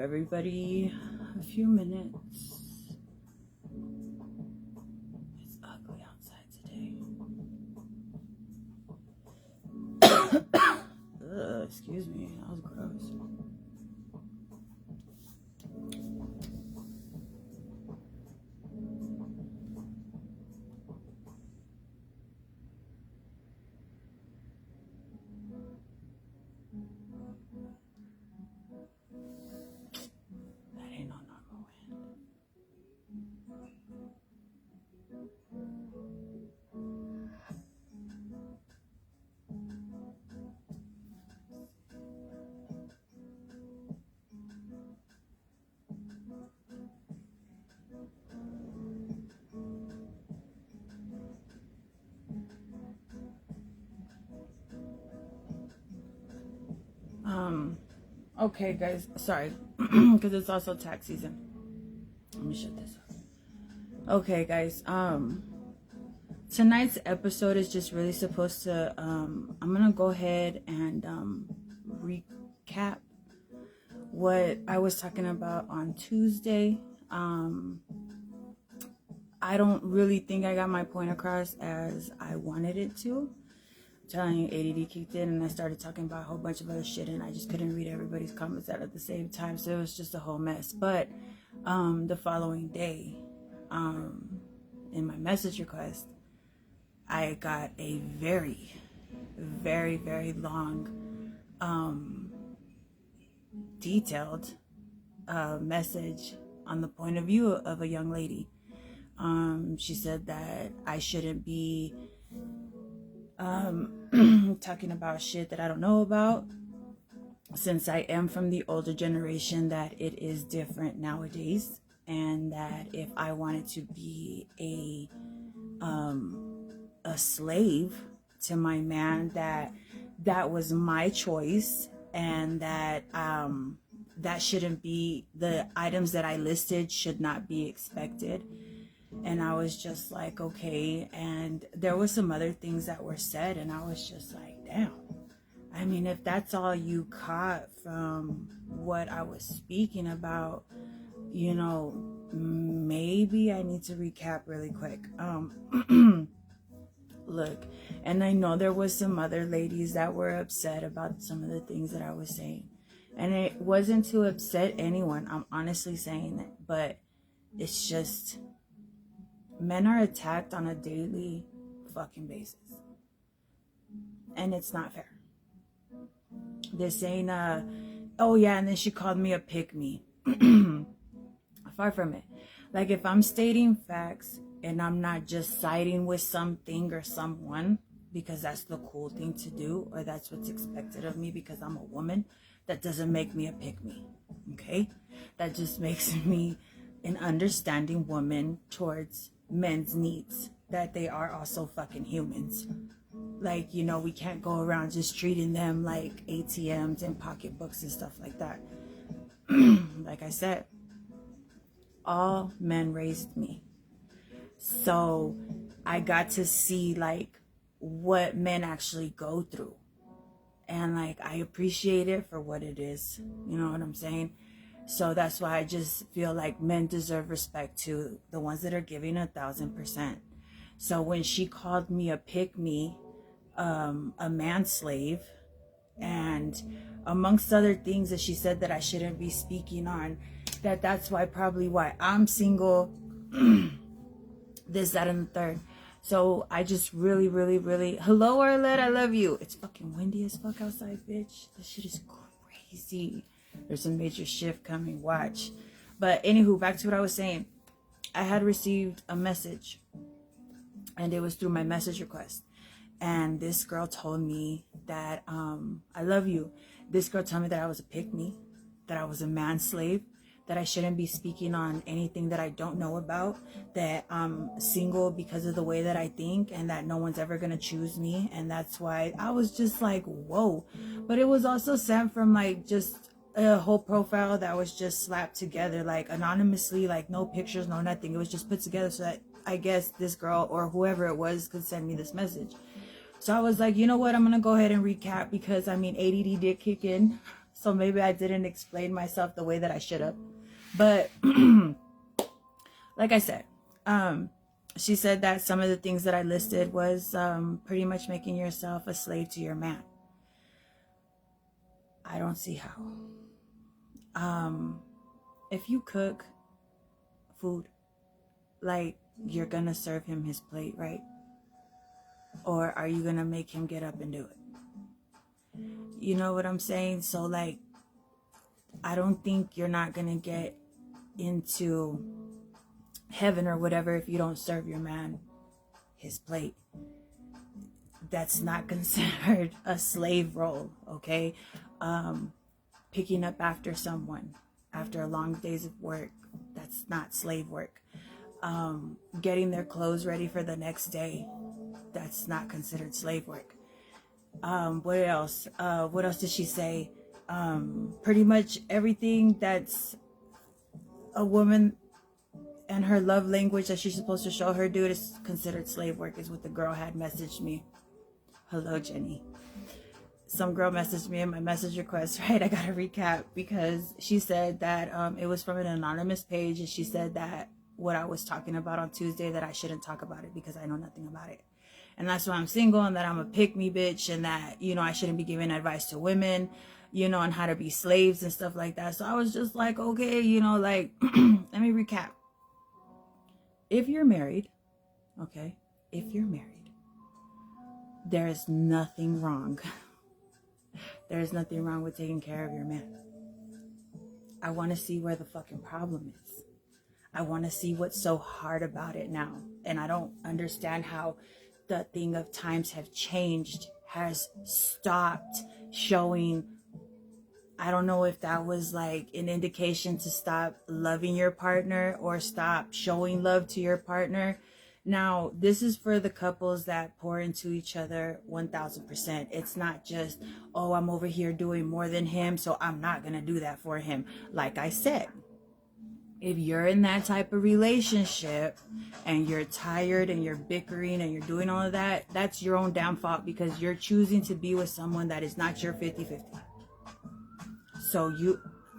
everybody a few minutes. It's ugly outside today. Excuse me, that was gross. That ain't no normal wind. Okay, guys, sorry, because it's also tax season. Let me shut this up. Okay, guys, tonight's episode is just really supposed to, I'm gonna go ahead and recap what I was talking about on Tuesday. I don't really think I got my point across as I wanted it to. I'm telling you, ADD kicked in and I started talking about a whole bunch of other shit and I just couldn't read everybody's comments out at the same time, so it was just a whole mess. But the following day, in my message request, I got a very, very, very long, detailed message on the point of view of a young lady. She said that I shouldn't be talking about shit that I don't know about, since I am from the older generation, that it is different nowadays, and that if I wanted to be a slave to my man, that was my choice, and that that shouldn't be, the items that I listed should not be expected. And I was just like, okay. And there was some other things that were said, and I was just like, damn. I mean, if that's all you caught from what I was speaking about, you know, maybe I need to recap really quick. Look, and I know there was some other ladies that were upset about some of the things that I was saying. And it wasn't to upset anyone. I'm honestly saying that. But it's just, men are attacked on a daily fucking basis. And it's not fair. This ain't oh yeah, and then she called me a pick-me. Far from it. Like, if I'm stating facts and I'm not just siding with something or someone because that's the cool thing to do, or that's what's expected of me because I'm a woman, that doesn't make me a pick-me. Okay? That just makes me an understanding woman towards men's needs, that they are also fucking humans. Like, you know, we can't go around just treating them like ATMs and pocketbooks and stuff like that. Like I said, all men raised me. So I got to see like what men actually go through. And like, I appreciate it for what it is. You know what I'm saying? So that's why I just feel like men deserve respect too. The ones that are giving 1,000%. So when she called me a pick-me, a manslave, and amongst other things that she said that I shouldn't be speaking on, that's probably why I'm single, this, that, and the third. So I just really, really, really, hello Arlette, I love you. It's fucking windy as fuck outside, bitch. This shit is crazy. There's a major shift coming, watch. But anywho, back to what I was saying. I had received a message, and it was through my message request. And this girl told me that, I love you. This girl told me that I was a pick-me, that I was a manslave, that I shouldn't be speaking on anything that I don't know about, that I'm single because of the way that I think, and that no one's ever gonna choose me. And that's why I was just like, whoa. But it was also sent from like just a whole profile that was just slapped together, like anonymously, like no pictures, no nothing. It was just put together so that I guess this girl or whoever it was could send me this message. So I was like, you know what, I'm gonna go ahead and recap, because I mean, ADD did kick in. So maybe I didn't explain myself the way that I should have. But like I said, she said that some of the things that I listed was pretty much making yourself a slave to your man. I don't see how. If you cook food, like, you're gonna serve him his plate, right? Or are you gonna make him get up and do it? You know what I'm saying? So, like, I don't think you're not gonna get into heaven or whatever if you don't serve your man his plate. That's not considered a slave role, okay? Picking up after someone after a long days of work, that's not slave work. Getting their clothes ready for the next day, that's not considered slave work. What else? What else did she say? Pretty much everything that's a woman and her love language that she's supposed to show her dude is considered slave work, is what the girl had messaged me. Hello, Jenny. Some girl messaged me in my message request, right? I gotta recap, because she said that it was from an anonymous page, and she said that what I was talking about on Tuesday, that I shouldn't talk about it because I know nothing about it. And that's why I'm single, and that I'm a pick-me bitch, and that, you know, I shouldn't be giving advice to women, you know, on how to be slaves and stuff like that. So I was just like, okay, you know, like, let me recap. If you're married, okay, if you're married, there is nothing wrong. There is nothing wrong with taking care of your man. I want to see where the fucking problem is. I want to see what's so hard about it now. And I don't understand how the thing of times have changed has stopped showing. I don't know if that was like an indication to stop loving your partner or stop showing love to your partner. Now, this is for the couples that pour into each other 1000%. It's not just, oh, I'm over here doing more than him, so I'm not going to do that for him. Like I said, if you're in that type of relationship and you're tired and you're bickering and you're doing all of that, that's your own damn fault, because you're choosing to be with someone that is not your 50-50. So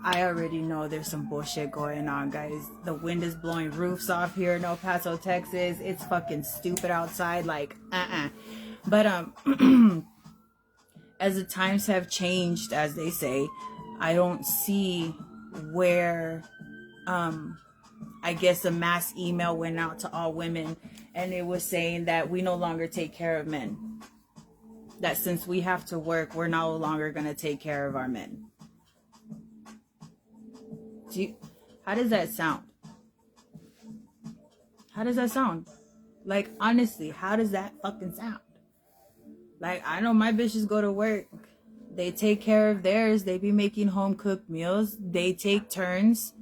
I already know there's some bullshit going on, guys. The wind is blowing roofs off here in El Paso, Texas. It's fucking stupid outside. Like, But as the times have changed, as they say, I don't see where, I guess a mass email went out to all women, and it was saying that we no longer take care of men. That since we have to work, we're no longer going to take care of our men. How does that sound? How does that sound? Like, honestly, how does that fucking sound? Like, I know my bitches go to work. They take care of theirs. They be making home cooked meals. They take turns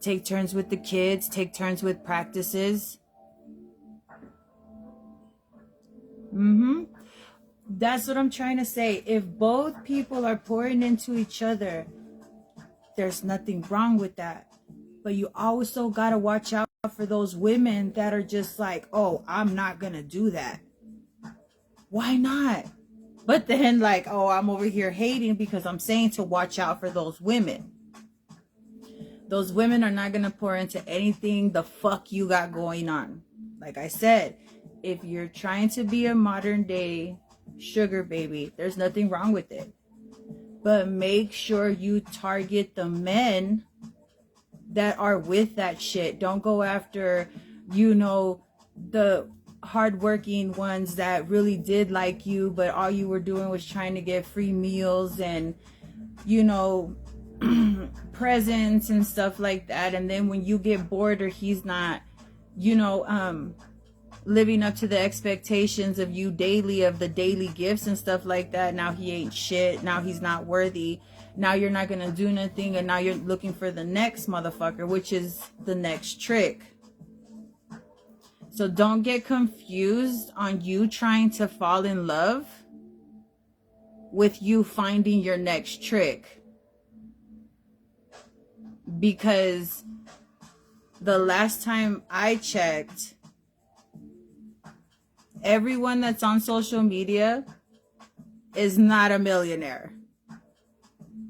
with the kids, take turns with practices. That's what I'm trying to say. If both people are pouring into each other, there's nothing wrong with that. But you also gotta watch out for those women that are just like, oh, I'm not gonna do that. Why not? But then, like, oh, I'm over here hating because I'm saying to watch out for those women. Those women are not gonna pour into anything the fuck you got going on. Like I said, if you're trying to be a modern day sugar baby, there's nothing wrong with it. But make sure you target the men that are with that shit. Don't go after, you know, the hardworking ones that really did like you, but all you were doing was trying to get free meals and, you know, presents and stuff like that. And then when you get bored or he's not, you know, living up to the expectations of you daily, of the daily gifts and stuff like that, now he ain't shit. Now he's not worthy. Now you're not gonna do nothing, and now you're looking for the next motherfucker, which is the next trick. So don't get confused on you trying to fall in love with you finding your next trick. Because the last time I checked, everyone that's on social media is not a millionaire.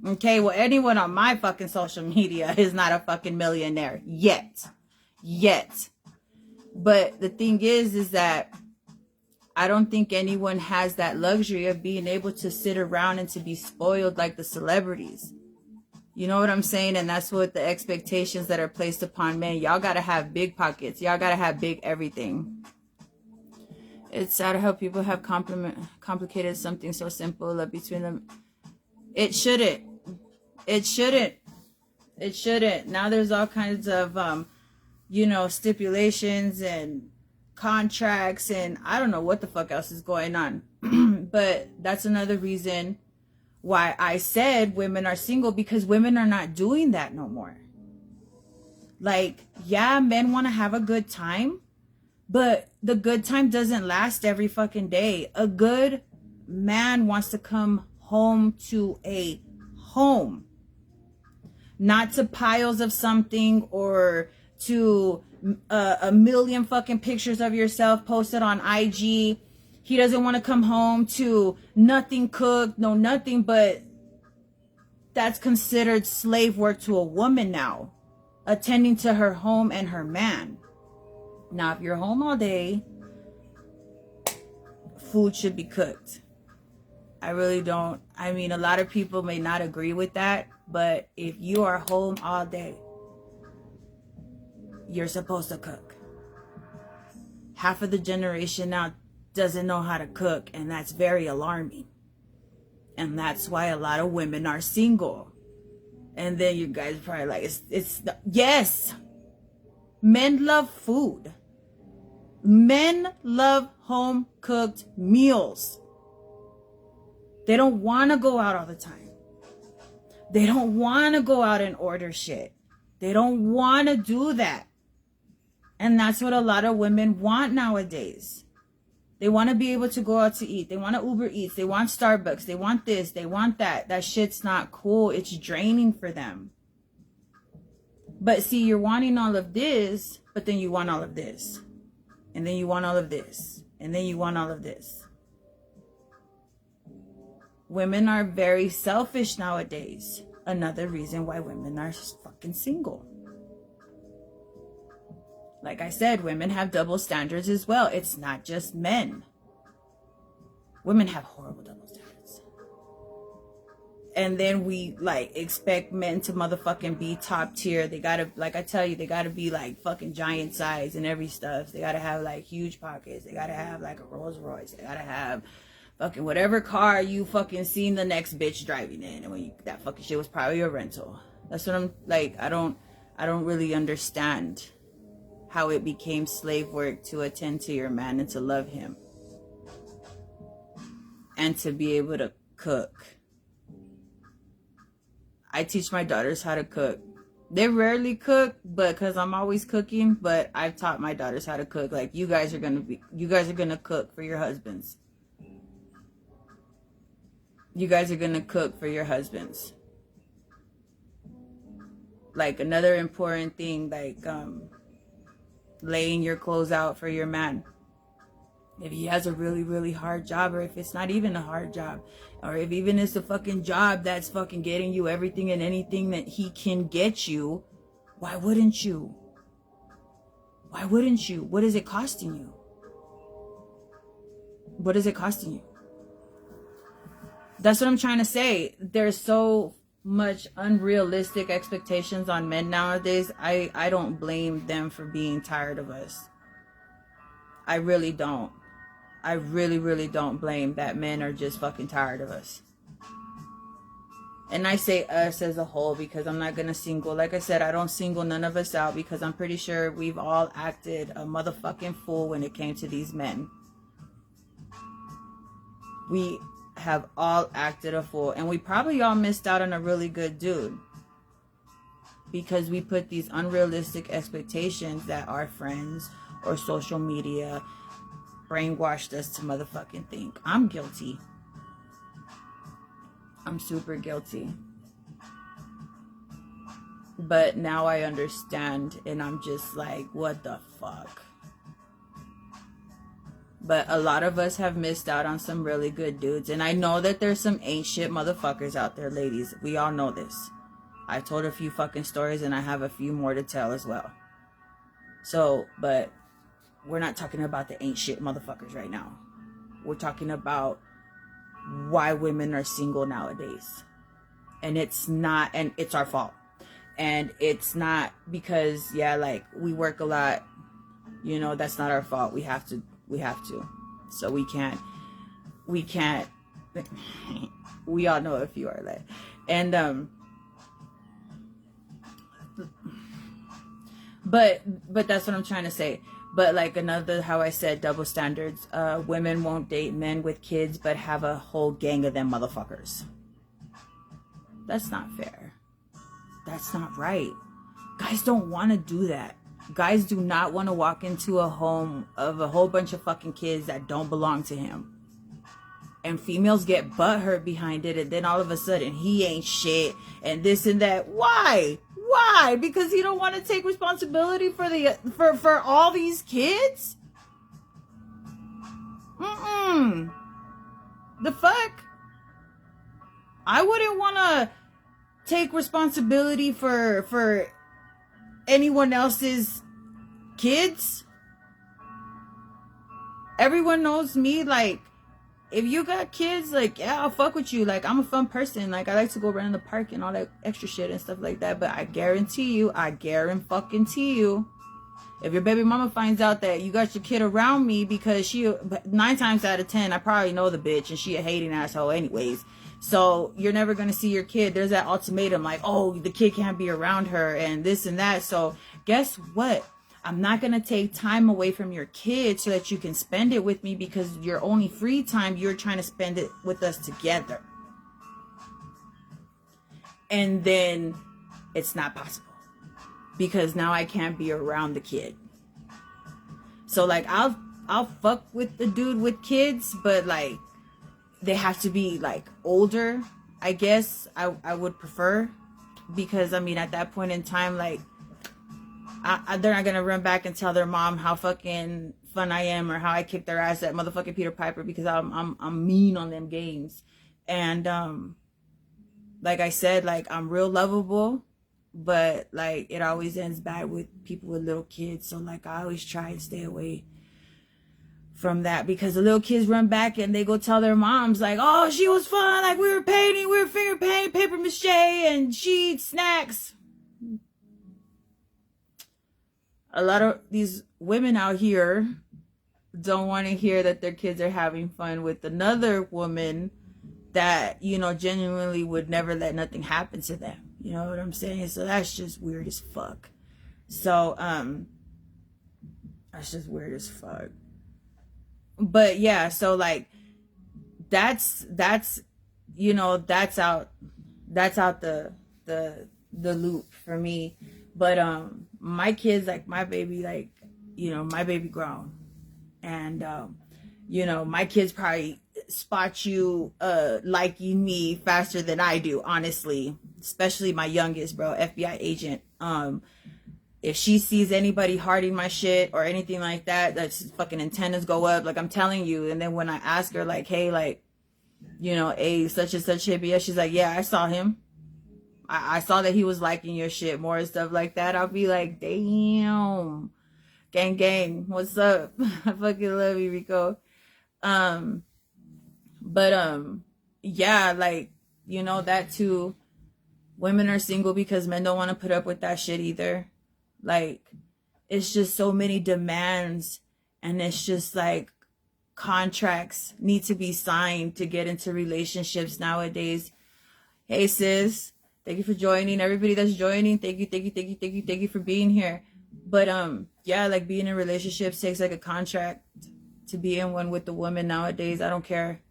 Okay, well, anyone on my fucking social media is not a fucking millionaire yet. But the thing is that I don't think anyone has that luxury of being able to sit around and to be spoiled like the celebrities. You know what I'm saying? And that's what the expectations that are placed upon men. Y'all gotta have big pockets. Y'all gotta have big everything. It's sad how people have complicated something so simple between them. It shouldn't. Now there's all kinds of, stipulations and contracts and I don't know what the fuck else is going on. But that's another reason why I said women are single, because women are not doing that no more. Like, yeah, men want to have a good time, but the good time doesn't last every fucking day. A good man wants to come home to a home, not to piles of something or to a million fucking pictures of yourself posted on IG. He doesn't want to come home to nothing cooked, no nothing, but that's considered slave work to a woman now, attending to her home and her man. Now, if you're home all day, food should be cooked. I really don't. I mean, a lot of people may not agree with that, but if you are home all day, you're supposed to cook. Half of the generation now doesn't know how to cook, and that's very alarming. And that's why a lot of women are single. And then you guys are probably like, yes, men love food. Men love home cooked meals. They don't want to go out all the time. They don't want to go out and order shit. They don't want to do that. And that's what a lot of women want nowadays. They want to be able to go out to eat. They want to Uber Eats. They want Starbucks. They want this. They want that. That shit's not cool. It's draining for them. But see, you're wanting all of this, but then you want all of this. And then you want all of this. And then you want all of this. Women are very selfish nowadays. Another reason why women are fucking single. Like I said, women have double standards as well. It's not just men. Women have horrible double standards. And then we expect men to motherfucking be top tier. They gotta, like I tell you, they gotta be like fucking giant size and every stuff. They gotta have like huge pockets. They gotta have like a Rolls Royce. They gotta have fucking whatever car you fucking seen the next bitch driving in. And that fucking shit was probably a rental. That's what I'm like. I don't really understand how it became slave work to attend to your man and to love him and to be able to cook. I teach my daughters how to cook. They rarely cook, but because I'm always cooking, but I've taught my daughters how to cook. Like, you guys are gonna cook for your husbands. You guys are gonna cook for your husbands. Like, another important thing, laying your clothes out for your man. If he has a really, really hard job, or if it's not even a hard job, or if even it's a fucking job that's fucking getting you everything and anything that he can get you, why wouldn't you? Why wouldn't you? What is it costing you? What is it costing you? That's what I'm trying to say. There's so much unrealistic expectations on men nowadays. I don't blame them for being tired of us. I really don't. I really, really don't blame that men are just fucking tired of us. And I say us as a whole because I'm not gonna single. Like I said, I don't single none of us out because I'm pretty sure we've all acted a motherfucking fool when it came to these men. We have all acted a fool, and we probably all missed out on a really good dude because we put these unrealistic expectations that our friends or social media brainwashed us to motherfucking think. I'm guilty. I'm super guilty. But now I understand, and I'm just like, what the fuck? But a lot of us have missed out on some really good dudes. And I know that there's some ain't shit motherfuckers out there, ladies. We all know this. I told a few fucking stories and I have a few more to tell as well. So, but we're not talking about the ain't shit motherfuckers right now. We're talking about why women are single nowadays. And it's not, and it's our fault. And it's not because, yeah, like, we work a lot. You know, that's not our fault. We have to. So we can't, we all know if you are that. And, but that's what I'm trying to say. But like another, how I said, double standards. Women won't date men with kids, but have a whole gang of them motherfuckers. That's not fair. That's not right. Guys don't want to do that. Guys do not want to walk into a home of a whole bunch of fucking kids that don't belong to him. And females get butthurt behind it, and then all of a sudden he ain't shit and this and that. Why? Why? Because he don't want to take responsibility for all these kids? The fuck? I wouldn't want to take responsibility for anyone else's kids. Everyone knows me. Like, if you got kids, like, yeah, I'll fuck with you. Like, I'm a fun person. Like, I like to go around the park and all that extra shit and stuff like that. But I guarantee you, if your baby mama finds out that you got your kid around me, because 9 times out of 10, I probably know the bitch and she a hating asshole anyways. So you're never going to see your kid. There's that ultimatum like, oh, the kid can't be around her and this and that. So guess what? I'm not going to take time away from your kid so that you can spend it with me, because your only free time, you're trying to spend it with us together. And then it's not possible because now I can't be around the kid. So like, I'll fuck with the dude with kids, but like, they have to be like older, I guess. I would prefer, because I mean, at that point in time, like, they're not gonna run back and tell their mom how fucking fun I am or how I kicked their ass at motherfucking Peter Piper, because I'm mean on them games. And like I said, like, I'm real lovable, but like, it always ends bad with people with little kids. So like, I always try and stay away from that, because the little kids run back and they go tell their moms like, oh, she was fun, like, we were painting, we were finger painting, paper mache, and she eats snacks. A lot of these women out here don't want to hear that their kids are having fun with another woman that, you know, genuinely would never let nothing happen to them. You know what I'm saying? So that's just weird as fuck. So that's just weird as fuck. But yeah, so like, that's you know, that's out the loop for me. But my kids, like, my baby, like, you know, my baby grown, and you know, my kids probably spot you liking me faster than I do, honestly. Especially my youngest, bro, FBI agent. If she sees anybody hearting my shit or anything like that, that's fucking antennas go up. Like, I'm telling you. And then when I ask her, like, hey, like, you know, a such and such hippie, yeah, she's like, yeah, I saw him. I saw that he was liking your shit more and stuff like that. I'll be like, damn, gang, what's up? I fucking love you, Rico. But yeah, like, you know, that too. Women are single because men don't want to put up with that shit either. Like, it's just so many demands, and it's just like, contracts need to be signed to get into relationships nowadays. Hey sis, thank you for joining. Everybody that's joining, thank you for being here. But yeah, like, being in relationships takes like a contract to be in one with the woman nowadays. I don't care.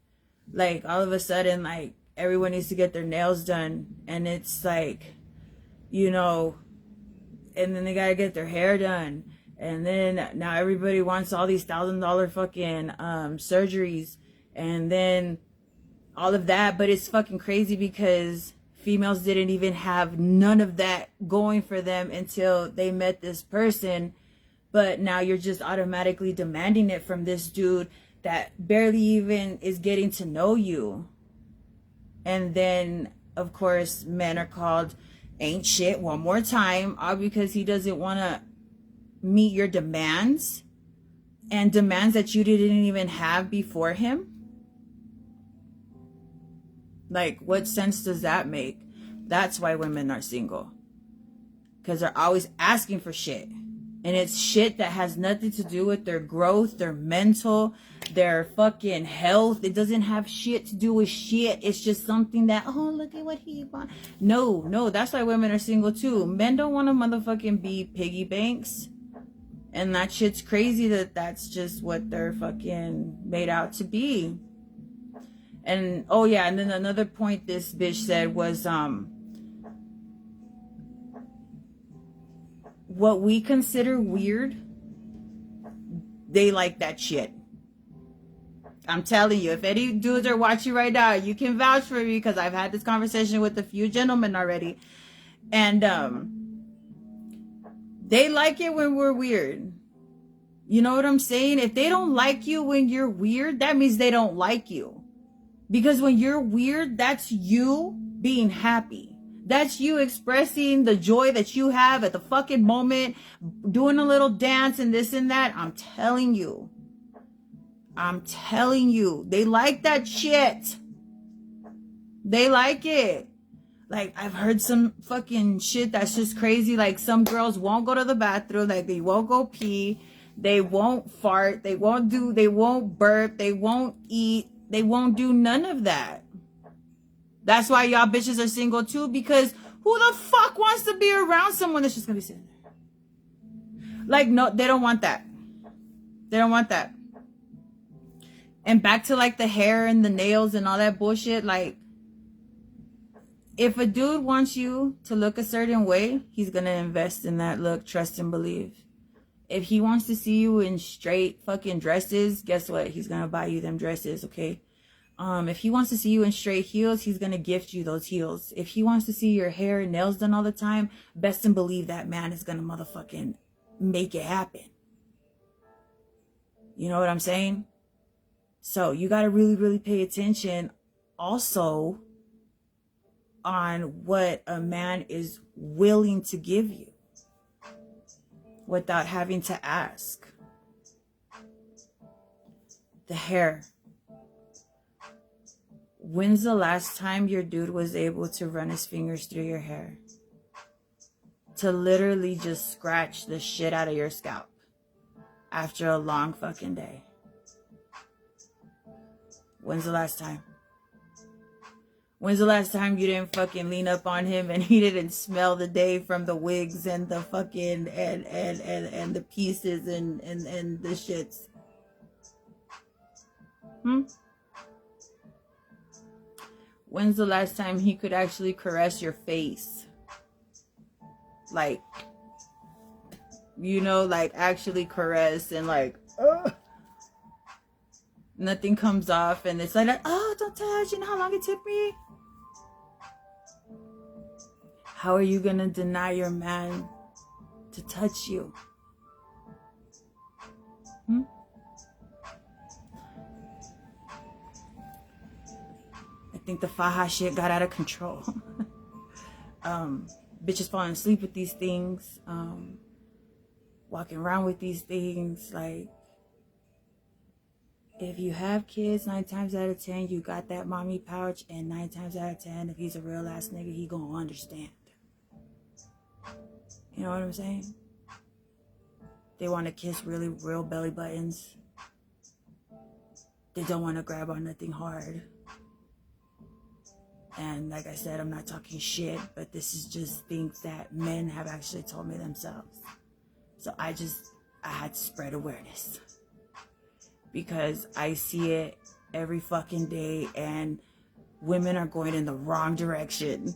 Like, all of a sudden, like, everyone needs to get their nails done, and it's like, you know, and then they gotta get their hair done, and then now everybody wants all these $1,000 fucking surgeries, and then all of that. But it's fucking crazy because females didn't even have none of that going for them until they met this person. But now you're just automatically demanding it from this dude that barely even is getting to know you. And then, of course, men are called ain't shit one more time, all because he doesn't want to meet your demands, and demands that you didn't even have before him. Like, what sense does that make? That's why women are single. Because they're always asking for shit. And it's shit that has nothing to do with their growth, their mental, their fucking health. It doesn't have shit to do with shit. It's just something that, oh, look at what he wants. No, that's why women are single too. Men don't want to motherfucking be piggy banks. And that shit's crazy that that's just what they're fucking made out to be. And, oh yeah, and then another point this bitch said was, what we consider weird, they like that shit. I'm telling you, if any dudes are watching right now, you can vouch for me because I've had this conversation with a few gentlemen already. And they like it when we're weird. You know what I'm saying? If they don't like you when you're weird, that means they don't like you. Because when you're weird, that's you being happy. That's you expressing the joy that you have at the fucking moment, doing a little dance and this and that. I'm telling you. They like that shit. They like it. Like, I've heard some fucking shit that's just crazy. Like, some girls won't go to the bathroom. Like, they won't go pee. They won't fart. They won't burp. They won't eat. They won't do none of that. That's why y'all bitches are single too, because who the fuck wants to be around someone that's just gonna be sitting there? Like, no, they don't want that. They don't want that. And back to like the hair and the nails and all that bullshit, like, if a dude wants you to look a certain way, he's gonna invest in that look, trust and believe. If he wants to see you in straight fucking dresses, guess what? He's gonna buy you them dresses, okay? If he wants to see you in straight heels, he's gonna gift you those heels. If he wants to see your hair and nails done all the time, best and believe that man is gonna motherfucking make it happen. You know what I'm saying? So you gotta really, really pay attention also on what a man is willing to give you without having to ask. The hair. When's the last time your dude was able to run his fingers through your hair? To literally just scratch the shit out of your scalp after a long fucking day. When's the last time? When's the last time you didn't fucking lean up on him and he didn't smell the day from the wigs and the fucking and the pieces and the shits? When's the last time he could actually caress your face? Like, you know, like actually caress and like, nothing comes off and it's like, oh, don't touch. You know how long it took me? How are you gonna deny your man to touch you? I think the faja shit got out of control. Bitches falling asleep with these things, walking around with these things. Like, if you have kids, 9 times out of 10, you got that mommy pouch, and 9 times out of 10, if he's a real ass nigga, he gonna understand. You know what I'm saying? They want to kiss really real belly buttons. They don't want to grab on nothing hard. And like I said, I'm not talking shit, but this is just things that men have actually told me themselves. So I had to spread awareness. Because I see it every fucking day and women are going in the wrong direction.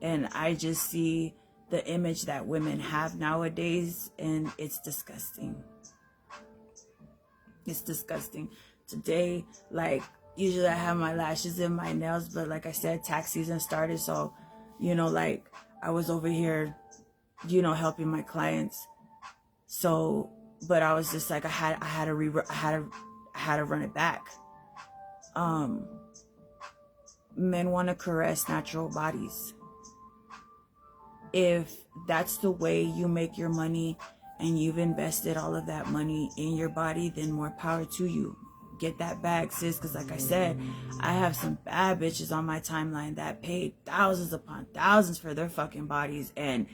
And I just see the image that women have nowadays, and it's disgusting. It's disgusting. Today, like, usually I have my lashes and my nails, but like I said, tax season started, so, you know, like, I was over here, you know, helping my clients. So but I was just like, I had to run it back. Men want to caress natural bodies. If that's the way you make your money and you've invested all of that money in your body, then more power to you. Get that bag, sis, because like I said, I have some bad bitches on my timeline that paid thousands upon thousands for their fucking bodies, and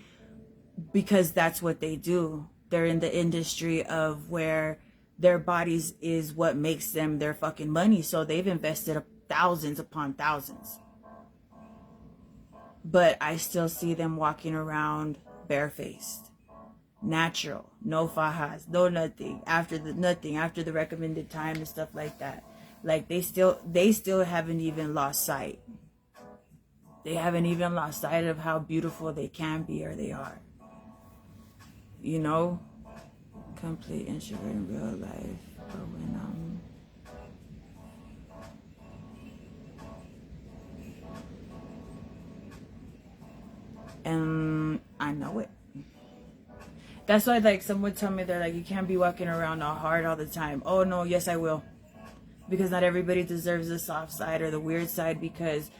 because that's what they do. They're in the industry of where their bodies is what makes them their fucking money, so they've invested thousands upon thousands. But I still see them walking around barefaced, natural, no fajas, no nothing after the recommended time and stuff like that. Like they still haven't even lost sight. They haven't even lost sight of how beautiful they can be or they are. You know, complete introvert in real life, but when and I know it. That's why, like, someone tell me, they're like, you can't be walking around all hard all the time. Oh no, yes I will, because not everybody deserves the soft side or the weird side, because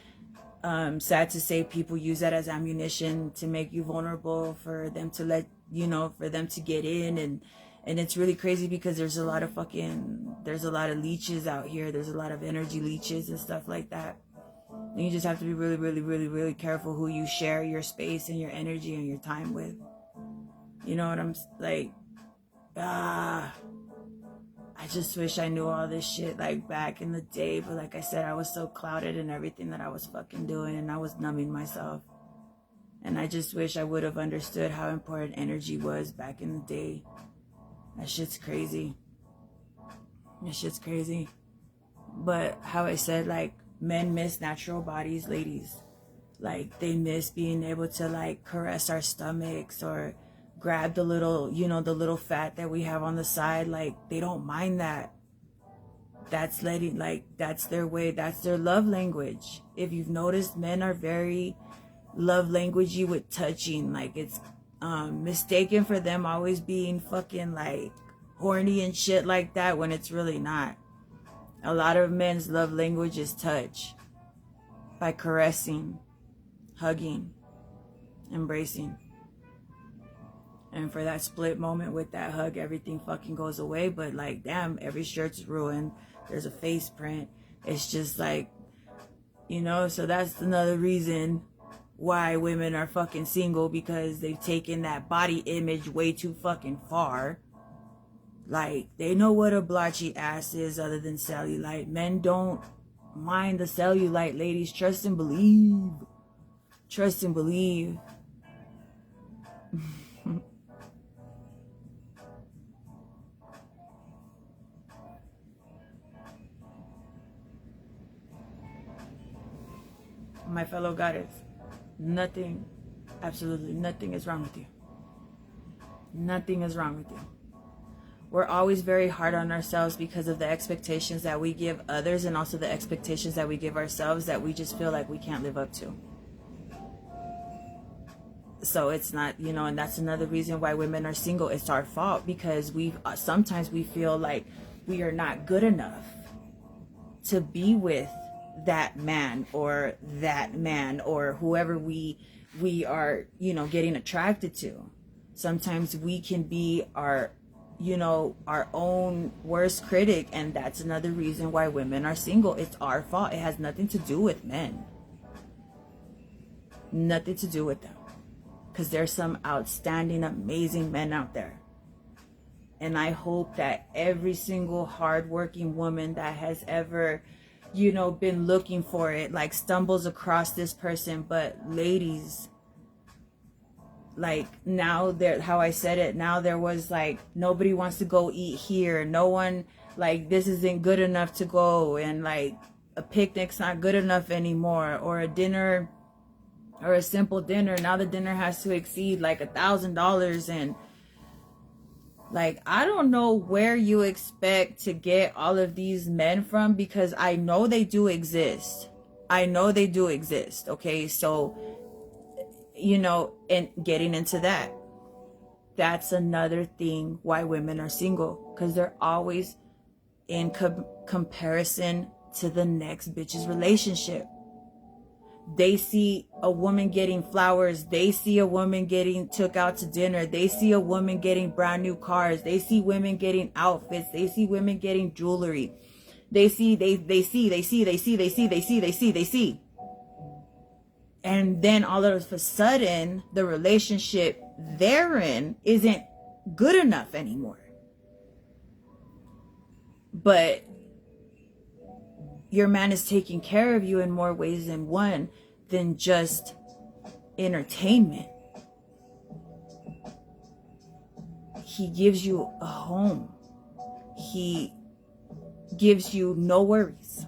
sad to say, people use that as ammunition to make you vulnerable, for them to let you know, for them to get in. And it's really crazy because there's a lot of leeches out here. There's a lot of energy leeches and stuff like that. And you just have to be really, really, really, really careful who you share your space and your energy and your time with. You know what I'm like? I just wish I knew all this shit like back in the day. But like I said, I was so clouded in everything that I was fucking doing, and I was numbing myself. And I just wish I would have understood how important energy was back in the day. That shit's crazy. But how I said, like, men miss natural bodies, ladies. Like, they miss being able to, like, caress our stomachs or grab the little, you know, the little fat that we have on the side. Like, they don't mind that. That's letting, like, that's their way. That's their love language. If you've noticed, men are very love languagey with touching. Like, it's mistaken for them always being fucking, like, horny and shit like that, when it's really not. A lot of men's love language is touch, by caressing, hugging, embracing. And for that split moment with that hug, everything fucking goes away. But like, damn, every shirt's ruined. There's a face print. It's just like, you know, so that's another reason why women are fucking single, because they've taken that body image way too fucking far. Like, they know what a blotchy ass is other than cellulite. Men don't mind the cellulite, ladies. Trust and believe. Trust and believe. My fellow goddess, nothing, absolutely nothing is wrong with you. Nothing is wrong with you. We're always very hard on ourselves because of the expectations that we give others, and also the expectations that we give ourselves that we just feel like we can't live up to. So it's not, you know, and that's another reason why women are single. It's our fault, because sometimes we feel like we are not good enough to be with that man or whoever we are, you know, getting attracted to. Sometimes we can be our own worst critic, and that's another reason why women are single. It's our fault. It has nothing to do with men. Nothing to do with them. Because there's some outstanding, amazing men out there. And I hope that every single hardworking woman that has ever, you know, been looking for it, like, stumbles across this person. But ladies, like, now there, how I said it, now there was like, nobody wants to go eat here. No one, like, this isn't good enough to go, and like, a picnic's not good enough anymore, or a dinner, or a simple dinner. Now the dinner has to exceed like $1,000, and like, I don't know where you expect to get all of these men from, because I know they do exist. Okay, so, you know, and getting into that, that's another thing why women are single, because they're always in comparison to the next bitch's relationship. They see a woman getting flowers. They see a woman getting took out to dinner. They see a woman getting brand new cars. They see women getting outfits. They see women getting jewelry. They see. And then all of a sudden, the relationship they're in isn't good enough anymore. But your man is taking care of you in more ways than one, than just entertainment. He gives you a home. He gives you no worries.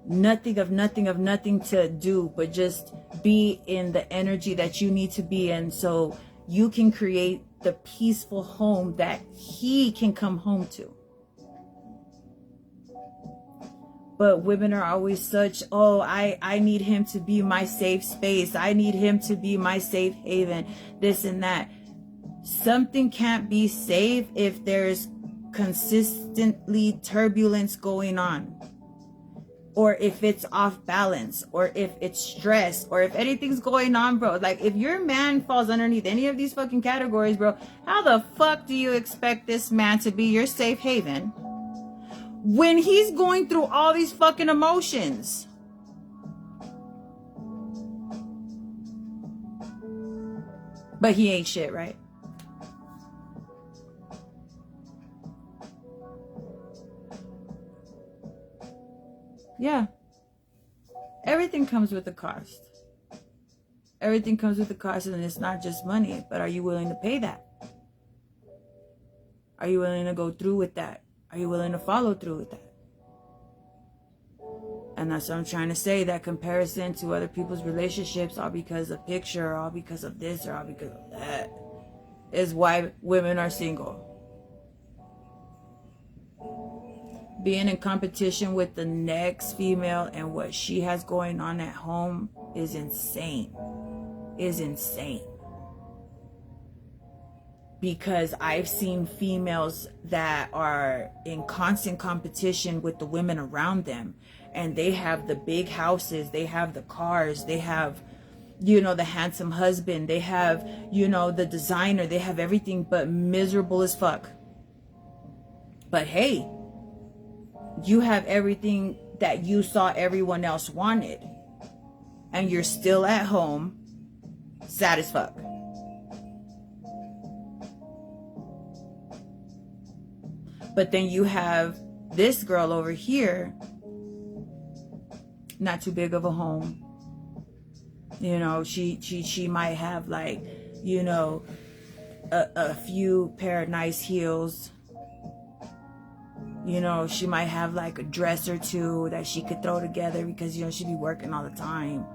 Nothing to do but just be in the energy that you need to be in, so you can create the peaceful home that he can come home to. But women are always such, oh, I need him to be my safe space. I need him to be my safe haven, this and that. Something can't be safe if there's consistently turbulence going on, or if it's off balance, or if it's stress, or if anything's going on, bro. Like, if your man falls underneath any of these fucking categories, bro, how the fuck do you expect this man to be your safe haven when he's going through all these fucking emotions? But he ain't shit, right? Yeah. Everything comes with a cost. Everything comes with a cost, and it's not just money, but are you willing to pay that? Are you willing to go through with that? Are you willing to follow through with that? And that's what I'm trying to say. That comparison to other people's relationships, all because of picture, or all because of this, or all because of that, is why women are single. Being in competition with the next female and what she has going on at home is insane. Is insane. Because I've seen females that are in constant competition with the women around them, and they have the big houses, they have the cars, they have, the handsome husband, they have, the designer, they have everything, but miserable as fuck. But hey, you have everything that you saw everyone else wanted, and you're still at home sad as fuck. But then you have this girl over here, not too big of a home. She might have like, a few pair of nice heels. She might have like a dress or two that she could throw together because, she'd be working all the time.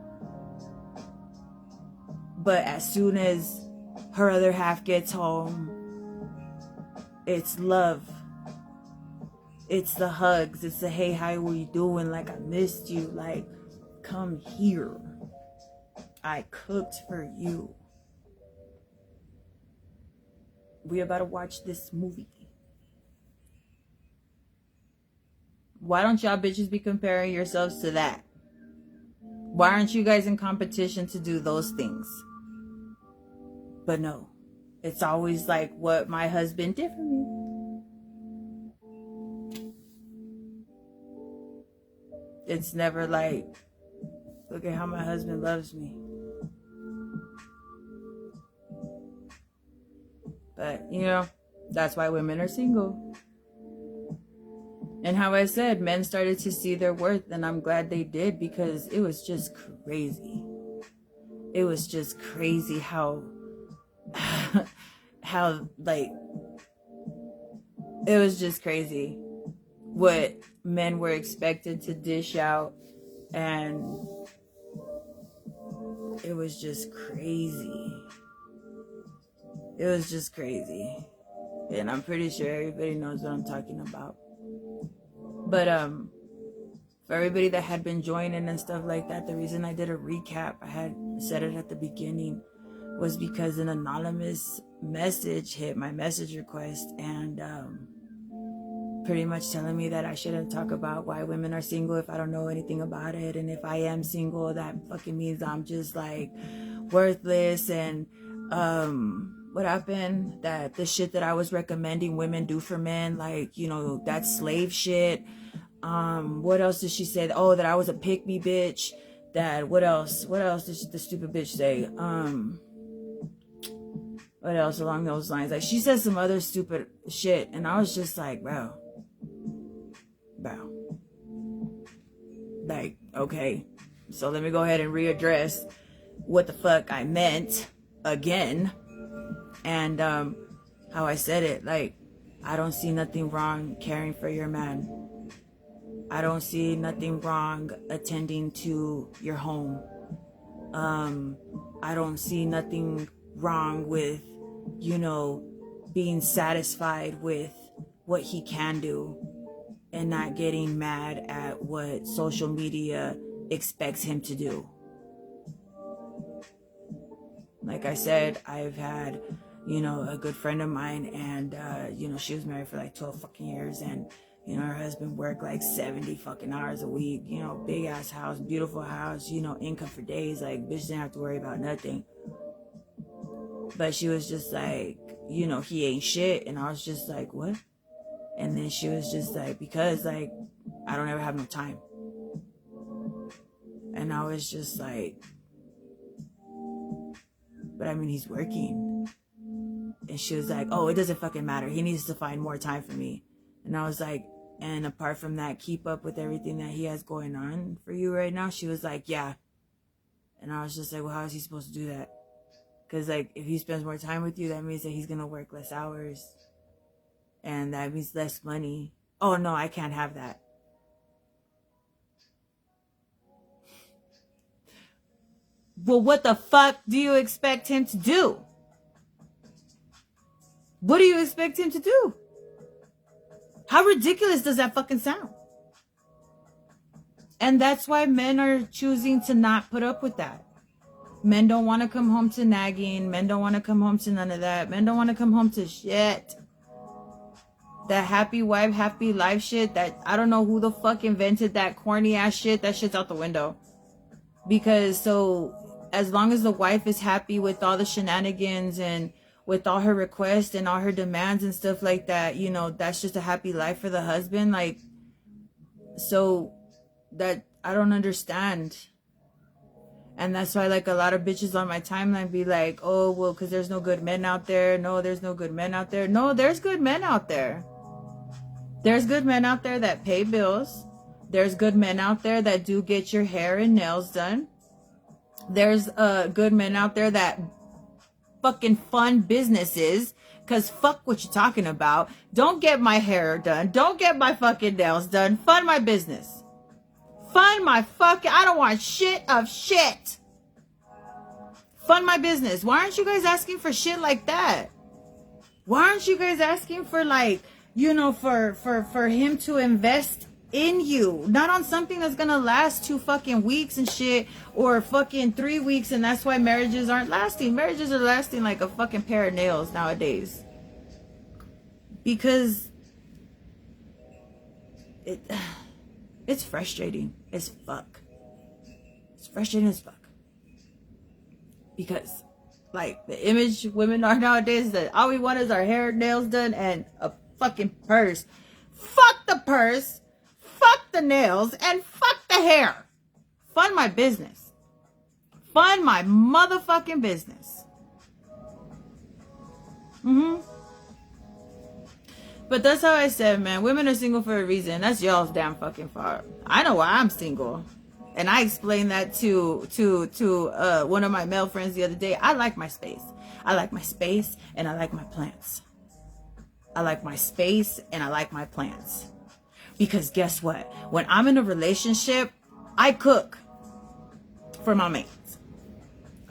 But as soon as her other half gets home, it's love. It's the hugs. It's the, hey, how are you doing? Like, I missed you. Like, come here. I cooked for you. We about to watch this movie. Why don't y'all bitches be comparing yourselves to that? Why aren't you guys in competition to do those things? But no, it's always like what my husband did for me. It's never like, look at how my husband loves me. But, that's why women are single. And how I said, men started to see their worth, and I'm glad they did, because it was just crazy. It was just crazy how like, it was just crazy what men were expected to dish out, and it was just crazy. It was just crazy. And I'm pretty sure everybody knows what I'm talking about. But for everybody that had been joining and stuff like that, the reason I did a recap, I had said it at the beginning, was because an anonymous message hit my message request, and pretty much telling me that I shouldn't talk about why women are single if I don't know anything about it. And if I am single, that fucking means I'm just like worthless. And what happened? That the shit that I was recommending women do for men, like, you know, that's slave shit. What else did she say? Oh, that I was a pick me bitch. That what else did the stupid bitch say? What else along those lines? Like, she said some other stupid shit, and I was just like, bro, like, okay, so let me go ahead and readdress what the fuck I meant again, and how I said it. Like, I don't see nothing wrong caring for your man. I don't see nothing wrong attending to your home. I don't see nothing wrong with, you know, being satisfied with what he can do and not getting mad at what social media expects him to do. Like I said, I've had, you know, a good friend of mine, and you know, she was married for like 12 fucking years, and you know, her husband worked like 70 fucking hours a week, you know, big ass house, beautiful house, you know, income for days. Like, bitch didn't have to worry about nothing. But she was just like, you know, he ain't shit. And I was just like, what? And then she was just like, because like, I don't ever have no time. And I was just like, but I mean, he's working. And she was like, oh, it doesn't fucking matter. He needs to find more time for me. And I was like, and apart from that, keep up with everything that he has going on for you right now? She was like, yeah. And I was just like, well, how is he supposed to do that? Because, like, if he spends more time with you, that means that he's going to work less hours. And that means less money. Oh, no, I can't have that. Well, what the fuck do you expect him to do? What do you expect him to do? How ridiculous does that fucking sound? And that's why men are choosing to not put up with that. Men don't want to come home to nagging. Men don't want to come home to none of that. Men don't want to come home to shit. That happy wife, happy life shit, that I don't know who the fuck invented that corny ass shit. That shit's out the window. Because so as long as the wife is happy with all the shenanigans and with all her requests and all her demands and stuff like that, you know, that's just a happy life for the husband. Like, so that I don't understand. And that's why, like, a lot of bitches on my timeline be like, oh, well, because there's no good men out there. No, there's no good men out there. No, there's good men out there. There's good men out there that pay bills. There's good men out there that do get your hair and nails done. There's good men out there that fucking fund businesses. Because fuck what you're talking about. Don't get my hair done. Don't get my fucking nails done. Fund my business. Fund my fucking... I don't want shit of shit. Fund my business. Why aren't you guys asking for shit like that? Why aren't you guys asking for, like, you know, for him to invest in you? Not on something that's gonna last 2 fucking weeks and shit, or fucking 3 weeks, and that's why marriages aren't lasting. Marriages are lasting like a fucking pair of nails nowadays. Because it's frustrating as fuck. It's frustrating as fuck. Because, like, the image women are nowadays that all we want is our hair, nails done, and a fucking purse. Fuck the purse. Fuck the nails. And fuck the hair. Fund my business. Fund my motherfucking business. But that's how I said, man, women are single for a reason. That's y'all's damn fucking fault. I know why I'm single. And I explained that to one of my male friends the other day. I like my space. I like my space and I like my plants. I like my space and I like my plants. Because guess what? When I'm in a relationship, I cook for my mans.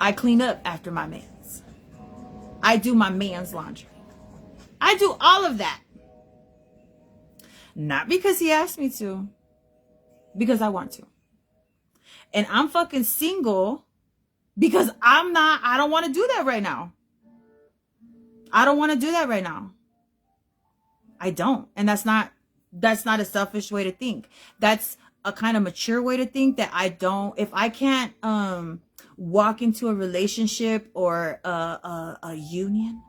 I clean up after my mans. I do my man's laundry. I do all of that. Not because he asked me to. Because I want to. And I'm fucking single Because I don't want to do that right now. I don't want to do that right now. I don't. And that's not a selfish way to think. That's a kind of mature way to think, that I don't, if I can't walk into a relationship or a union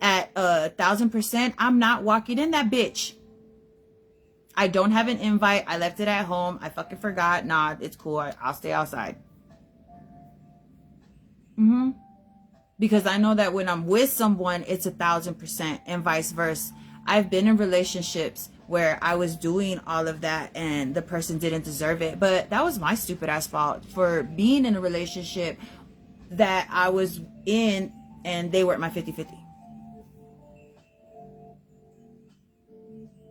at 1,000%, I'm not walking in that bitch. I don't have an invite. I left it at home. I fucking forgot. Nah, it's cool. I'll stay outside. Because I know that when I'm with someone, it's 1,000%, and vice versa. I've been in relationships where I was doing all of that and the person didn't deserve it. But that was my stupid ass fault for being in a relationship that I was in and they were at my 50-50.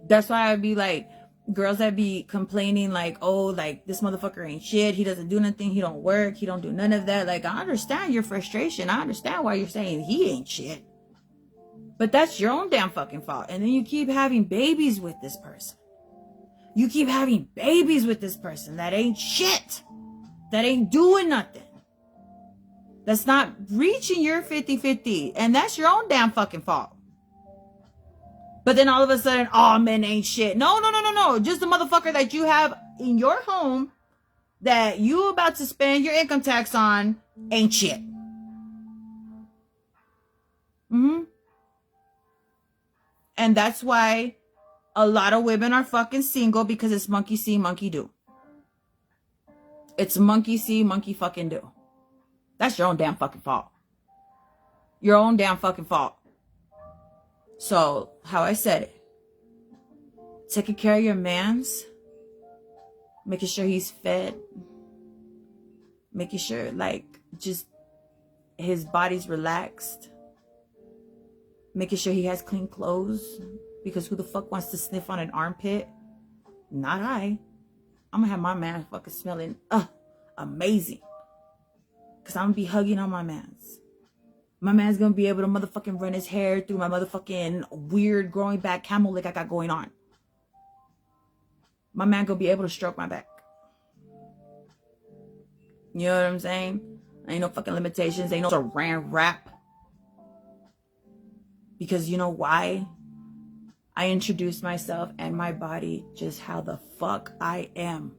That's why I'd be like, girls that be complaining like, oh, like, this motherfucker ain't shit. He doesn't do nothing. He don't work. He don't do none of that. Like, I understand your frustration. I understand why you're saying he ain't shit. But that's your own damn fucking fault. And then you keep having babies with this person. You keep having babies with this person that ain't shit. That ain't doing nothing. That's not reaching your 50-50. And that's your own damn fucking fault. But then all of a sudden, oh, men ain't shit. No. Just the motherfucker that you have in your home that you about to spend your income tax on ain't shit. And that's why a lot of women are fucking single, because it's monkey see, monkey do. It's monkey see, monkey fucking do. That's your own damn fucking fault. Your own damn fucking fault. So, how I said it. Taking care of your mans. Making sure he's fed. Making sure, like, just his body's relaxed. Making sure he has clean clothes. Because who the fuck wants to sniff on an armpit? Not I. I'm gonna have my man fucking smelling amazing. Because I'm gonna be hugging on my mans. My man's gonna be able to motherfucking run his hair through my motherfucking weird growing back camel lick I got going on. My man gonna be able to stroke my back. You know what I'm saying? Ain't no fucking limitations. Ain't no saran wrap. Because you know why? I introduced myself and my body just how the fuck I am.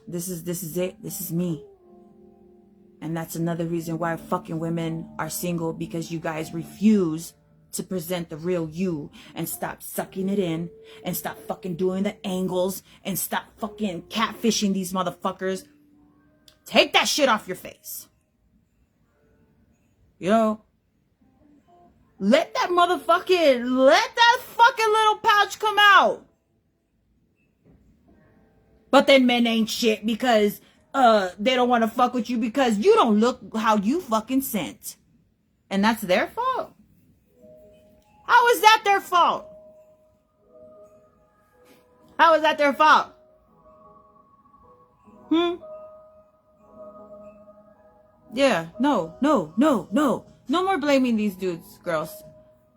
This is it. This is me. And that's another reason why fucking women are single, because you guys refuse to present the real you and stop sucking it in and stop fucking doing the angles and stop fucking catfishing these motherfuckers. Take that shit off your face. Yo. Let that fucking little pouch come out. But then men ain't shit because they don't want to fuck with you because you don't look how you fucking sent. And that's their fault. How is that their fault? How is that their fault? Yeah, no. No more blaming these dudes, girls.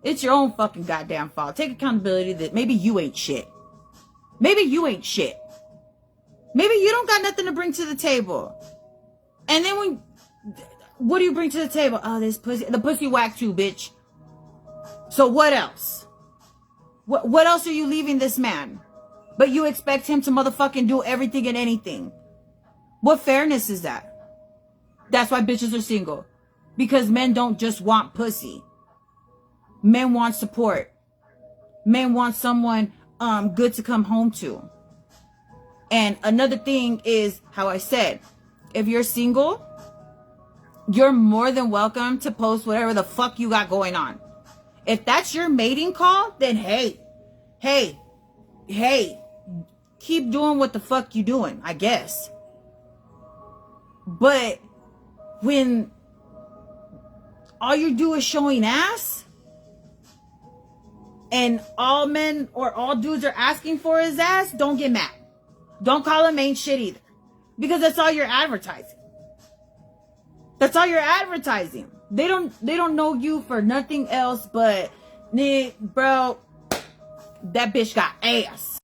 It's your own fucking goddamn fault. Take accountability that maybe you ain't shit. Maybe you ain't shit. Maybe you don't got nothing to bring to the table. And then what do you bring to the table? Oh, this pussy. The pussy whack too, bitch. So what else? What else are you leaving this man? But you expect him to motherfucking do everything and anything. What fairness is that? That's why bitches are single. Because men don't just want pussy. Men want support. Men want someone good to come home to. And another thing is, how I said, if you're single, you're more than welcome to post whatever the fuck you got going on. If that's your mating call, then hey, keep doing what the fuck you doing, I guess. But when all you do is showing ass, and all men or all dudes are asking for his ass, don't get mad. Don't call him ain't shit either. Because that's all you're advertising. That's all you're advertising. They don't know you for nothing else but, bro, that bitch got ass.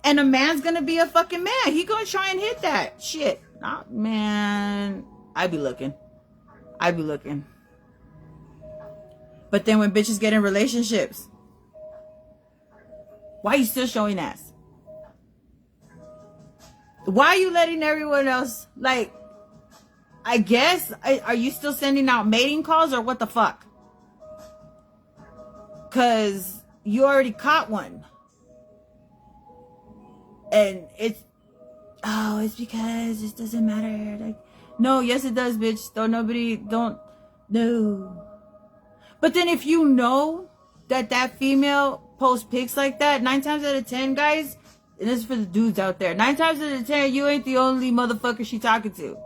And a man's gonna be a fucking man. He gonna try and hit that shit. Nah, man. I be looking. But then when bitches get in relationships, why are you still showing ass? Why are you letting everyone else, like, I guess, are you still sending out mating calls or what the fuck? Because you already caught one. And it's because it doesn't matter. Like, no, yes it does, bitch. No. But then if you know that female posts pics like that, 9 times out of 10, guys, and this is for the dudes out there, 9 times out of 10, you ain't the only motherfucker she talking to.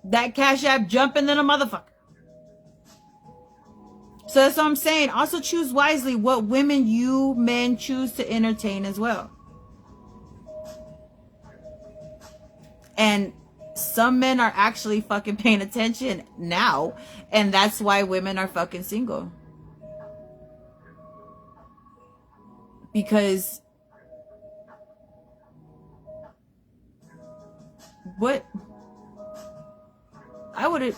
That Cash App jumping than a motherfucker. So that's what I'm saying. Also choose wisely what women you men choose to entertain as well. And some men are actually fucking paying attention now. And that's why women are fucking single. Because what? I wouldn't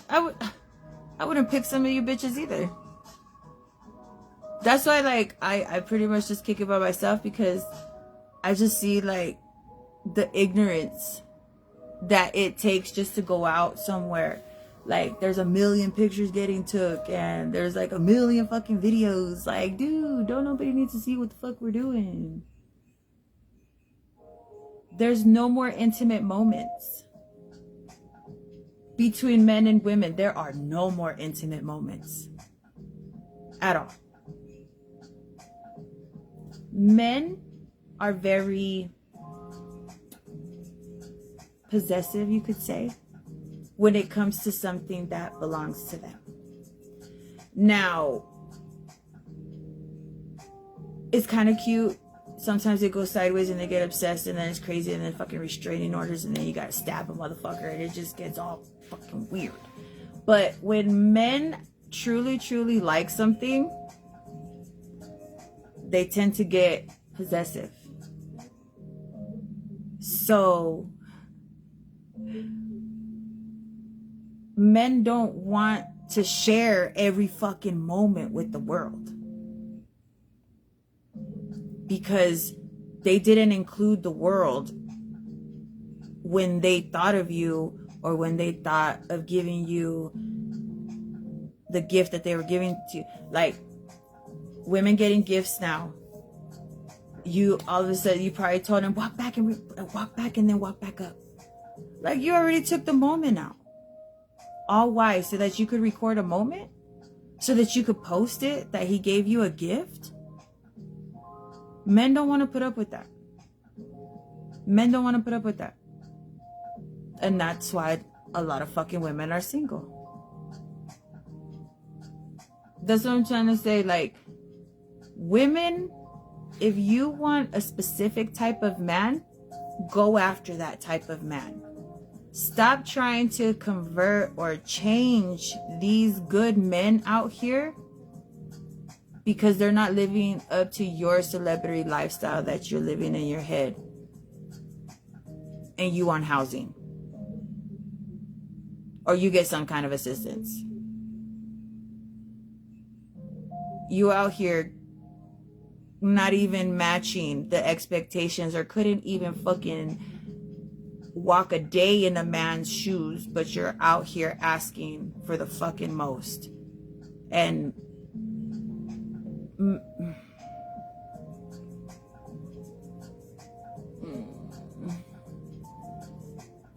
pick some of you bitches either. That's why, like, I pretty much just kick it by myself, because I just see, like, the ignorance that it takes just to go out somewhere. Like, there's a million pictures getting took, and there's like a million fucking videos. Like, dude, don't nobody need to see what the fuck we're doing. There's no more intimate moments between men and women. There are no more intimate moments at all. Men are very possessive, you could say, when it comes to something that belongs to them. Now, it's kind of cute. Sometimes it goes sideways and they get obsessed, and then it's crazy, and then fucking restraining orders, and then you gotta stab a motherfucker, and it just gets all fucking weird. But when men truly like something, they tend to get possessive. So men don't want to share every fucking moment with the world, because they didn't include the world when they thought of you, or when they thought of giving you the gift that they were giving to you. Like, women getting gifts now, you all of a sudden, you probably told them walk back and then walk back up. Like, you already took the moment out. All why? So that you could record a moment, so that you could post it, that he gave you a gift. Men don't want to put up with that. And that's why a lot of fucking women are single. That's what I'm trying to say. Like, women, if you want a specific type of man, go after that type of man. Stop trying to convert or change these good men out here, because they're not living up to your celebrity lifestyle that you're living in your head, and you want housing, or you get some kind of assistance. You out here not even matching the expectations, or couldn't even fucking walk a day in a man's shoes, but you're out here asking for the fucking most. And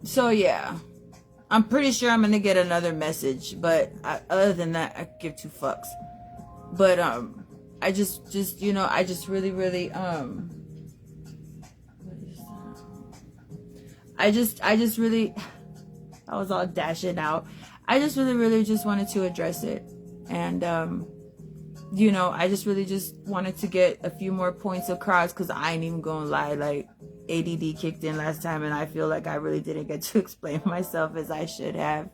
so yeah, I'm pretty sure I'm gonna get another message, but other than that, I give two fucks. But I just you know, I just really I just really, I was all dashing out. I just really just wanted to address it. And, you know, I just really just wanted to get a few more points across, because I ain't even gonna lie, like, ADD kicked in last time, and I feel like I really didn't get to explain myself as I should have.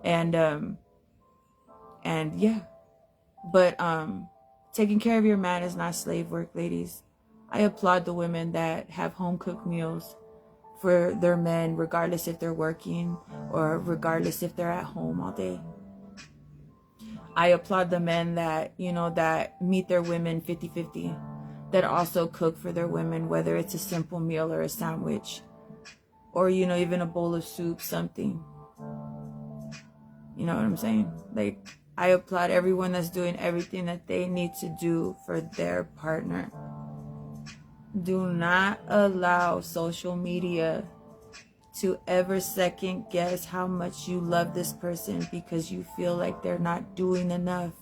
And yeah. But, taking care of your man is not slave work, ladies. I applaud the women that have home cooked meals for their men, regardless if they're working or regardless if they're at home all day. I applaud the men that, that meet their women 50-50, that also cook for their women, whether it's a simple meal or a sandwich, or, even a bowl of soup, something. You know what I'm saying? Like, I applaud everyone that's doing everything that they need to do for their partner. Do not allow social media to ever second guess how much you love this person because you feel like they're not doing enough,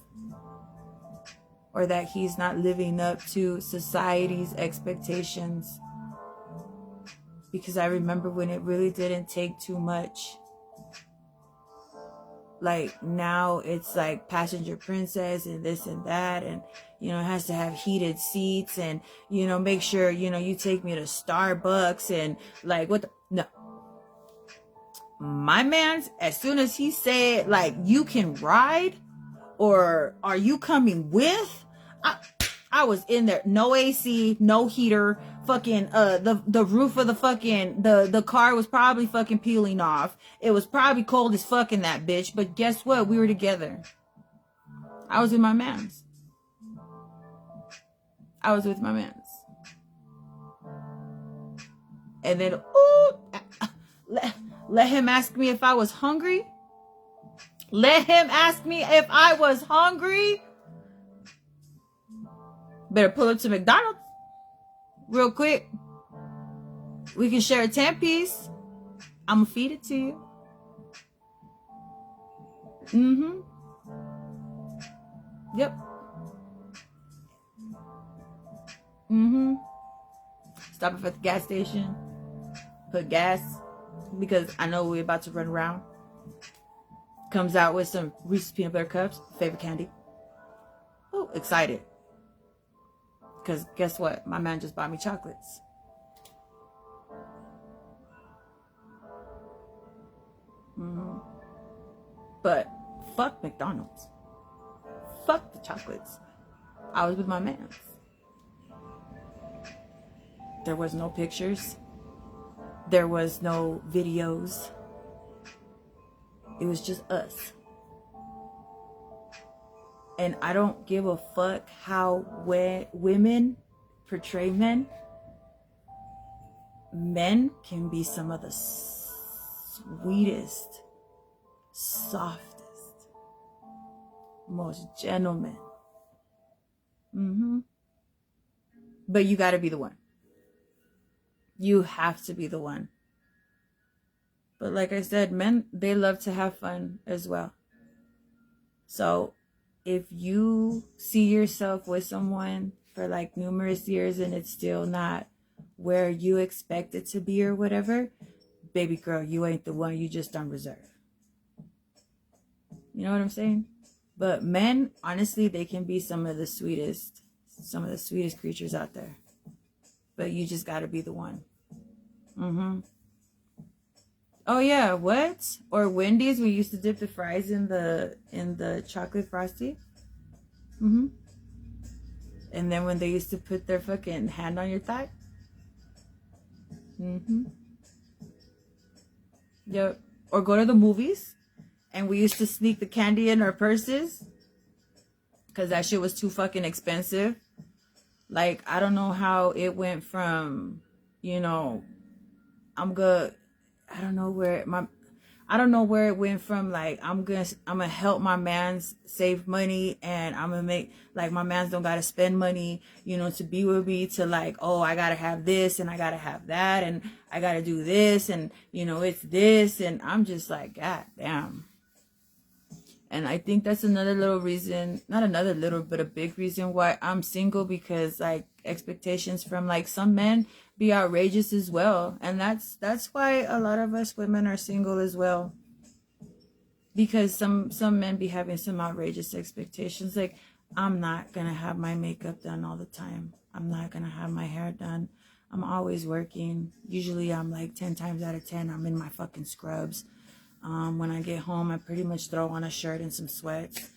or that he's not living up to society's expectations. Because I remember when it really didn't take too much. Like, now it's like passenger princess and this and that, and it has to have heated seats, and make sure you take me to Starbucks, and like, what the no. My man's, as soon as he said, like, you can ride, or are you coming with, I was in there. No AC, no heater, fucking the roof of the fucking the car was probably fucking peeling off. It was probably cold as fuck in that bitch, but guess what? We were together. I was with my mans. And then let him ask me if I was hungry. Better pull up to McDonald's real quick. We can share a 10-piece. I'm gonna feed it to you. Yep. Stop it at the gas station. Put gas, because I know we're about to run around. Comes out with some Reese's peanut butter cups, favorite candy. Oh, excited. Because guess what? My man just bought me chocolates. But fuck McDonald's. Fuck the chocolates. I was with my mans. There was no pictures. There was no videos. It was just us. And I don't give a fuck how women portray men. Men can be some of the sweetest, softest, most gentlemen. But you gotta be the one. You have to be the one. But like I said, men, they love to have fun as well. So if you see yourself with someone for like numerous years and it's still not where you expect it to be or whatever, baby girl, you ain't the one. You just on reserve. You know what I'm saying? But men, honestly, they can be some of the sweetest creatures out there. But you just gotta be the one. Oh yeah, what? Or Wendy's, we used to dip the fries in the chocolate frosty. And then when they used to put their fucking hand on your thigh. Yep. Or go to the movies, and we used to sneak the candy in our purses because that shit was too fucking expensive. Like, I don't know how it went from, I don't know where it went from, like, I'm gonna help my mans save money, and I'm gonna make, like, my mans don't gotta spend money, to be with me, to like, oh, I gotta have this, and I gotta have that, and I gotta do this, and, it's this, and I'm just like, God damn. And I think that's another little reason, not another little, but a big reason why I'm single, because like expectations from like some men be outrageous as well. And that's why a lot of us women are single as well. Because some men be having some outrageous expectations. Like, I'm not going to have my makeup done all the time. I'm not going to have my hair done. I'm always working. Usually I'm like 10 times out of 10, I'm in my fucking scrubs. When I get home, I pretty much throw on a shirt and some sweats.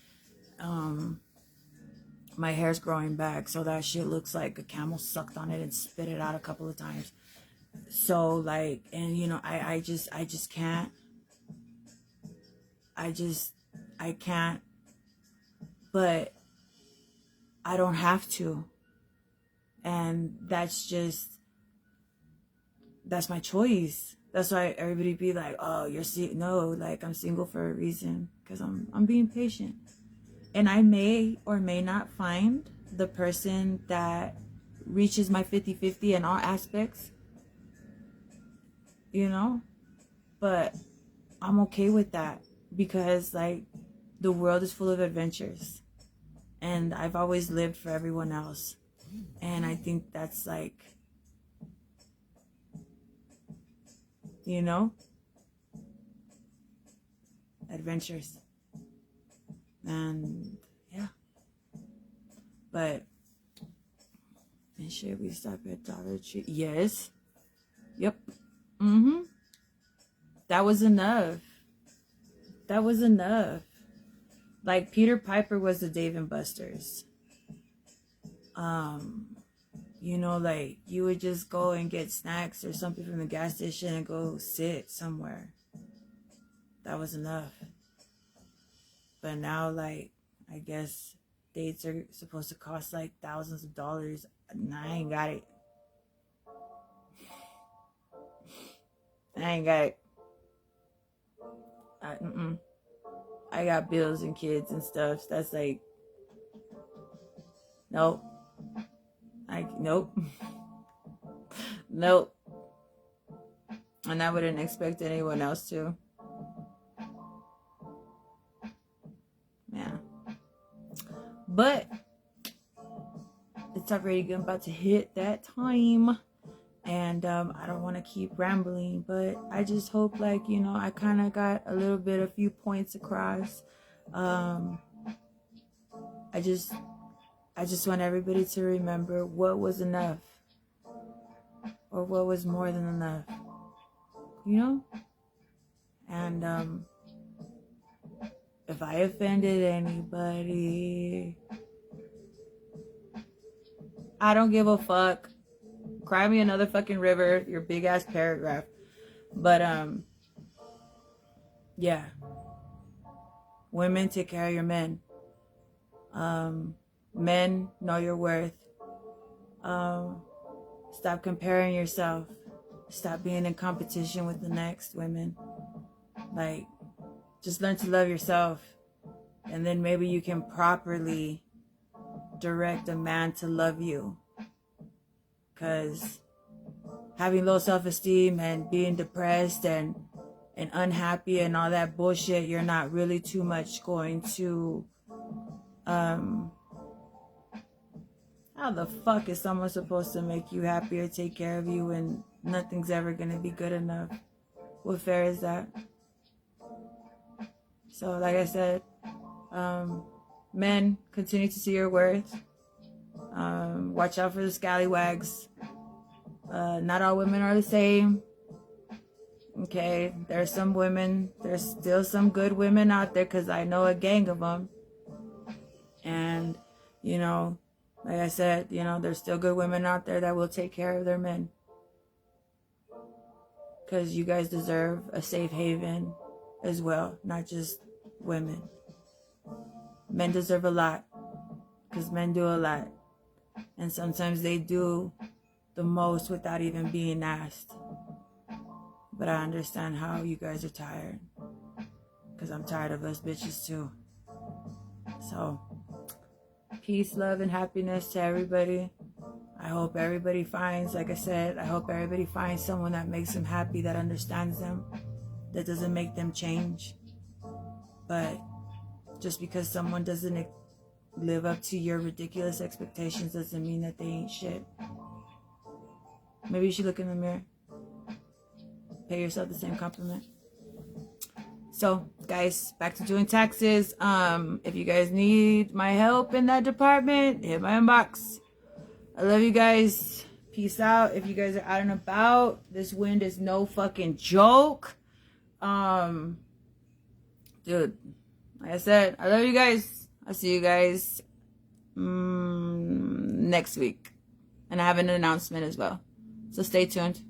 my hair's growing back, so that shit looks like a camel sucked on it and spit it out a couple of times. So like, and you know, I just can't. I can't. But I don't have to. And that's my choice. That's why everybody be like, oh, no, like I'm single for a reason, because I'm being patient. And I may or may not find the person that reaches my 50-50 in all aspects, you know, but I'm okay with that, because like the world is full of adventures, and I've always lived for everyone else. And I think that's like, you know, adventures. And yeah. But, and should we stop at Dollar Tree? Yes. Yep. That was enough. That was enough. Like Peter Piper was the Dave and Buster's. You know, like you would just go and get snacks or something from the gas station and go sit somewhere. That was enough. But now, like, I guess dates are supposed to cost like thousands of dollars. I ain't got it. I got bills and kids and stuff. That's like, nope. Nope. Nope. And I wouldn't expect anyone else to. Yeah. But it's already about to hit that time. And I don't want to keep rambling, but I just hope, like, you know, I kind of got a few points across. I just want everybody to remember what was enough, or what was more than enough, you know? And if I offended anybody, I don't give a fuck. Cry me another fucking river, your big ass paragraph. But yeah. Women, take care of your men. Men, know your worth. Stop comparing yourself. Stop being in competition with the next women. Like, just learn to love yourself. And then maybe you can properly direct a man to love you. Because having low self-esteem and being depressed and unhappy and all that bullshit, you're not really too much going to... how the fuck is someone supposed to make you happy or take care of you when nothing's ever going to be good enough? What fair is that? So, like I said, men, continue to see your worth. Watch out for the scallywags. Not all women are the same. Okay, there's still some good women out there, because I know a gang of them. And, you know, like I said, you know, there's still good women out there that will take care of their men. Because you guys deserve a safe haven as well, not just women. Men deserve a lot, because men do a lot. And sometimes they do the most without even being asked. But I understand how you guys are tired, because I'm tired of us bitches too. So, peace, love, and happiness to everybody. I hope everybody finds, like I said, I hope everybody finds someone that makes them happy, that understands them, that doesn't make them change. But just because someone doesn't live up to your ridiculous expectations doesn't mean that they ain't shit. Maybe you should look in the mirror. Pay yourself the same compliment. So, guys, back to doing taxes. If you guys need my help in that department, hit my inbox. I love you guys. Peace out. If you guys are out and about, this wind is no fucking joke. Dude, like I said, I love you guys. I'll see you guys next week. And I have an announcement as well. So stay tuned.